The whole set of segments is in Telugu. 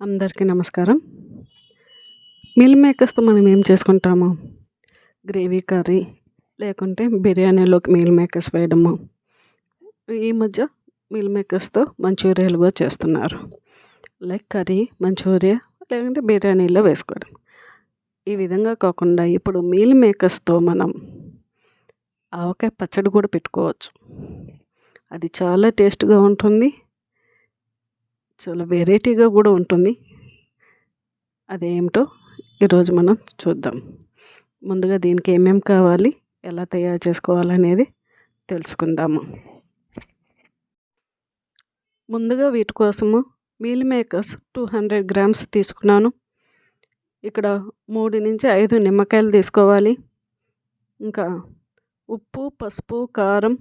అందరికీ నమస్కారం. మీల్ మేకర్స్తో మనం ఏం చేసుకుంటాము? గ్రేవీ కర్రీ లేకుంటే బిర్యానీలోకి మీల్ మేకర్స్ వేయడము. ఈ మధ్య మీల్ మేకర్స్తో మంచూరియాలు కూడా చేస్తున్నారు. లైక్ కర్రీ, మంచూరియా లేకుంటే బిర్యానీలో వేసుకోవడం. ఈ విధంగా కాకుండా ఇప్పుడు మీల్ మేకర్స్తో మనం ఆవకాయ పచ్చడి కూడా పెట్టుకోవచ్చు. అది చాలా టేస్ట్గా ఉంటుంది, చాలా వెరైటీగా కూడా ఉంటుంది. అదేమిటో ఈరోజు మనం చూద్దాం. ముందుగా దీనికి ఏమేమి కావాలి, ఎలా తయారు చేసుకోవాలనేది తెలుసుకుందాము. ముందుగా వీటి కోసము మీల్ మేకర్స్ 200 గ్రామ్స్ తీసుకున్నాను. ఇక్కడ 3 నుంచి 5 నిమ్మకాయలు తీసుకోవాలి. ఇంకా ఉప్పు, పసుపు, కారం,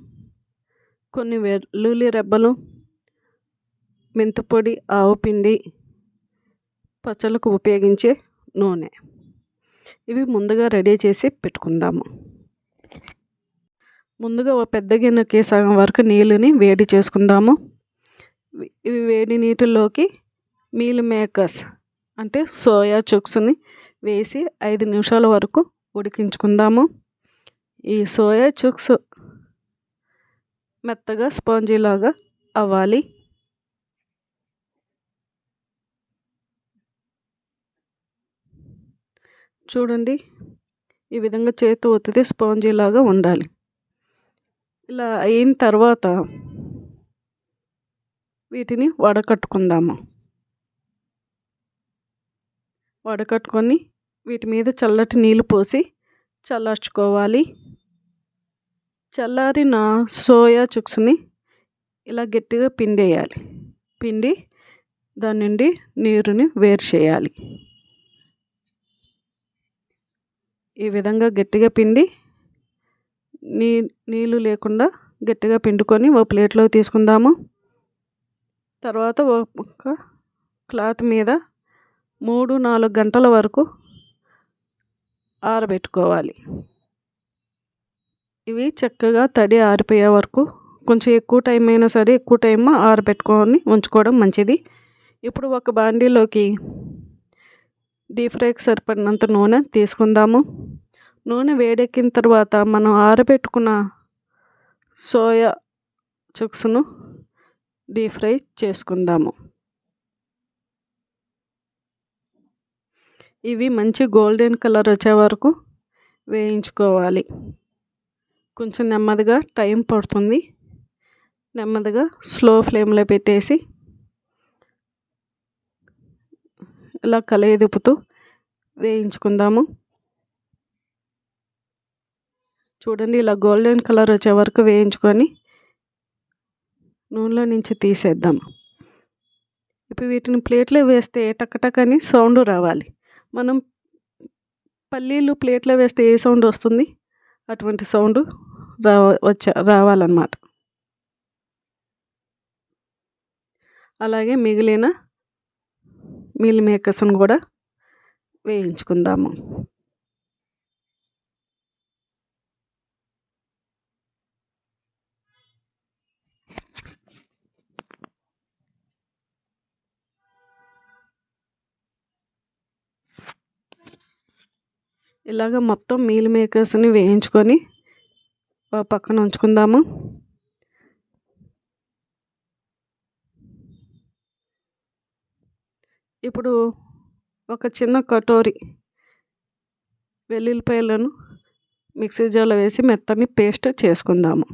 కొన్ని వెల్లుల్లి రెబ్బలు, మెంతిపొడి, ఆవు పిండి, పచ్చళ్ళకు ఉపయోగించే నూనె. ఇవి ముందుగా రెడీ చేసి పెట్టుకుందాము. ముందుగా ఒక పెద్ద గిన్నెకి సగం వరకు నీళ్ళని వేడి చేసుకుందాము. ఇవి వేడి నీటిలోకి మీల్ మేకర్స్ అంటే సోయా చంక్స్ని వేసి 5 నిమిషాల వరకు ఉడికించుకుందాము. ఈ సోయా చంక్స్ మెత్తగా స్పాంజీలాగా అవ్వాలి. చూడండి, ఈ విధంగా చేతి ఒత్తితే స్పాంజీలాగా ఉండాలి. ఇలా అయిన తర్వాత వీటిని వడకట్టుకుందాము. వడకట్టుకొని వీటి మీద చల్లటి నీళ్ళు పోసి చల్లార్చుకోవాలి. చల్లారిన సోయా చంక్స్ని ఇలా గట్టిగా పిండేయాలి. పిండి దాని నుండి నీరుని వేరు చేయాలి. ఈ విధంగా గట్టిగా పిండి నీళ్ళు లేకుండా గట్టిగా పిండుకొని ఓ ప్లేట్లో తీసుకుందాము. తర్వాత ఒక క్లాత్ మీద 3-4 గంటల వరకు ఆరబెట్టుకోవాలి. ఇవి చక్కగా తడి ఆరిపోయే వరకు, కొంచెం ఎక్కువ టైం అయినా సరే ఎక్కువ టైం ఆరబెట్టుకొని ఉంచుకోవడం మంచిది. ఇప్పుడు ఒక బాండీలోకి డీప్ ఫ్రైకి సరిపడినంత నూనె తీసుకుందాము. నూనె వేడెక్కిన తర్వాత మనం ఆరబెట్టుకున్న సోయా చంక్స్ను డీప్ ఫ్రై చేసుకుందాము. ఇవి మంచి గోల్డెన్ కలర్ వచ్చే వరకు వేయించుకోవాలి. కొంచెం నెమ్మదిగా టైం పడుతుంది. నెమ్మదిగా స్లో ఫ్లేమ్లో పెట్టేసి ఇలా కలయిదిప్పుతూ వేయించుకుందాము. చూడండి, ఇలా గోల్డెన్ కలర్ వచ్చే వరకు వేయించుకొని నూనెలో నుంచి తీసేద్దాము. ఇప్పుడు వీటిని ప్లేట్లో వేస్తే టక్ అని సౌండ్ రావాలి. మనం పల్లీలు ప్లేట్లో వేస్తే ఏ సౌండ్ వస్తుంది, అటువంటి సౌండ్ రావాలన్నమాట. అలాగే మిగిలిన మీల్ మేకర్స్ని కూడా వేయించుకుందాము. ఇలాగ మొత్తం మీల్ మేకర్స్ని వేయించుకొని పక్కన ఉంచుకుందాము. ఇప్పుడు ఒక చిన్న కటోరీ వెల్లుల్లిపాయలను మిక్సీ జార్లో వేసి మెత్తని పేస్ట్ చేసుకుందాము.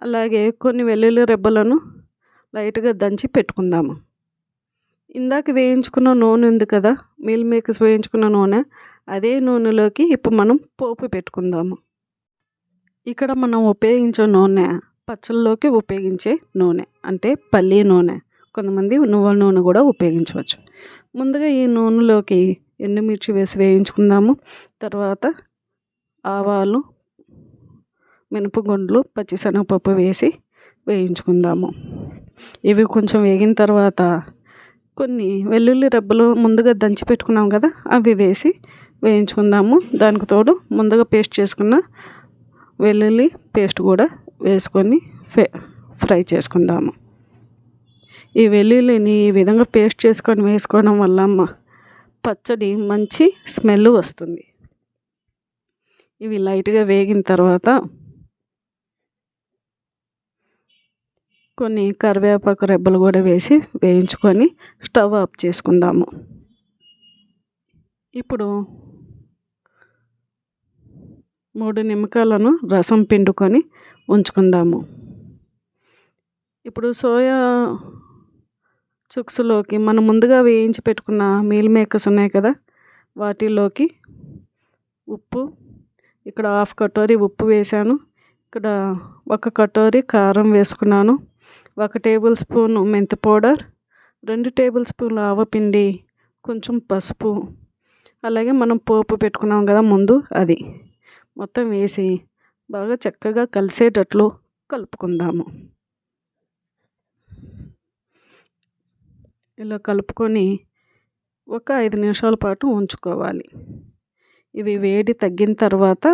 అలాగే కొన్ని వెల్లుల్లి రెబ్బలను లైట్గా దంచి పెట్టుకుందాము. ఇందాక వేయించుకున్న నూనె ఉంది కదా, మీల్ మేకర్స్ వేయించుకున్న నూనె, అదే నూనెలోకి ఇప్పుడు మనం పోపు పెట్టుకుందాము. ఇక్కడ మనం ఉపయోగించే నూనె పచ్చళ్ళలోకి ఉపయోగించే నూనె అంటే పల్లి నూనె, కొంతమంది నువ్వుల నూనె కూడా ఉపయోగించవచ్చు. ముందుగా ఈ నూనెలోకి ఎండుమిర్చి వేసి వేయించుకుందాము. తర్వాత ఆవాలు, మినపగుండ్లు, పచ్చిశనగపప్పు వేసి వేయించుకుందాము. ఇవి కొంచెం వేగిన తర్వాత కొన్ని వెల్లుల్లి రెబ్బలు ముందుగా దంచి పెట్టుకున్నాం కదా, అవి వేసి వేయించుకుందాము. దానికి తోడు ముందుగా పేస్ట్ చేసుకున్న వెల్లుల్లి పేస్ట్ కూడా వేసుకొని ఫ్రై చేసుకుందాము. ఈ వెల్లుల్లిని ఈ విధంగా పేస్ట్ చేసుకొని వేసుకోవడం వల్ల పచ్చడి మంచి స్మెల్ వస్తుంది. ఇవి లైట్గా వేగిన తర్వాత కొన్ని కరివేపాకు రెబ్బలు కూడా వేసి వేయించుకొని స్టవ్ ఆఫ్ చేసుకుందాము. ఇప్పుడు 3 నిమ్మకాయలను రసం పిండుకొని ఉంచుకుందాము. ఇప్పుడు సోయా చుక్స్లోకి మనం ముందుగా వేయించి పెట్టుకున్న మీల్ మేకర్స్ ఉన్నాయి కదా, వాటిలోకి ఉప్పు, ఇక్కడ 1/2 కటోరీ ఉప్పు వేసాను. ఇక్కడ 1 కటోరీ కారం వేసుకున్నాను. 1 టేబుల్ స్పూన్ మెంతి పౌడర్, 2 టేబుల్ స్పూన్ల ఆవపిండి, కొంచెం పసుపు, అలాగే మనం పోపు పెట్టుకున్నాం కదా ముందు, అది మొత్తం వేసి బాగా చక్కగా కలిసేటట్లు కలుపుకుందాము. ఇలా కలుపుకొని ఒక 5 నిమిషాల పాటు ఉంచుకోవాలి. ఇవి వేడి తగ్గిన తర్వాత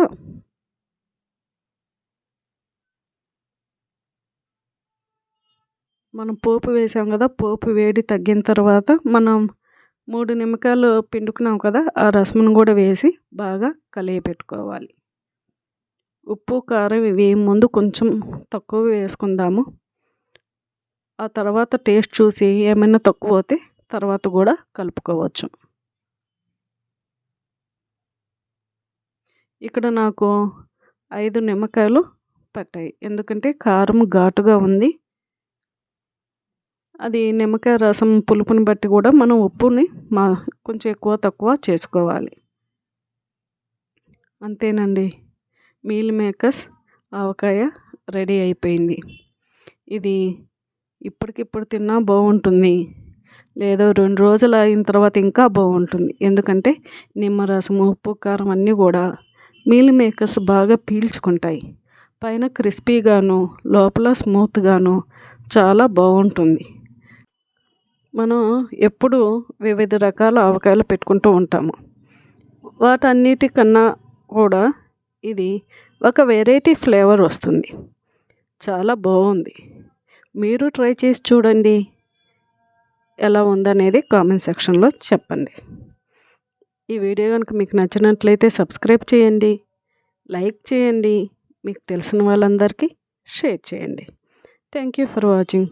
మనం పోపు వేసాం కదా, పోపు వేడి తగ్గిన తర్వాత మనం 3 నిమ్మకాయలు పిండుకున్నాం కదా, ఆ రసమును కూడా వేసి బాగా కలియపెట్టుకోవాలి. ఉప్పు కారం ఇవి ముందు కొంచెం తక్కువ వేసుకుందాము. ఆ తర్వాత టేస్ట్ చూసి ఏమైనా తక్కువ అయితే తర్వాత కూడా కలుపుకోవచ్చు. ఇక్కడ నాకు 5 నిమ్మకాయలు పట్టాయి, ఎందుకంటే కారం ఘాటుగా ఉంది. అది నిమ్మకాయ రసం పులుపుని బట్టి కూడా మనం ఉప్పుని కొంచెం ఎక్కువ తక్కువ చేసుకోవాలి. అంతేనండి, మీల్ మేకర్స్ ఆవకాయ రెడీ అయిపోయింది. ఇది ఇప్పటికిప్పుడు తిన్నా బాగుంటుంది, లేదా 2 రోజులు అయిన తర్వాత ఇంకా బాగుంటుంది. ఎందుకంటే నిమ్మరసం, ఉప్పు, కారం అన్నీ కూడా మీల్ మేకర్స్ బాగా పీల్చుకుంటాయి. పైన క్రిస్పీగాను లోపల స్మూత్గాను చాలా బాగుంటుంది. మనం ఎప్పుడు వివిధ రకాల ఆవకాయలు పెట్టుకుంటూ ఉంటాము. వాటన్నిటికన్నా కూడా ఇది ఒక వెరైటీ ఫ్లేవర్ వస్తుంది. చాలా బాగుంది. మీరు ట్రై చేసి చూడండి, ఎలా ఉందనేది కామెంట్ సెక్షన్లో చెప్పండి. ఈ వీడియో కనుక మీకు నచ్చినట్లయితే సబ్స్క్రైబ్ చేయండి, లైక్ చేయండి, మీకు తెలిసిన వాళ్ళందరికీ షేర్ చేయండి. Thank you for watching.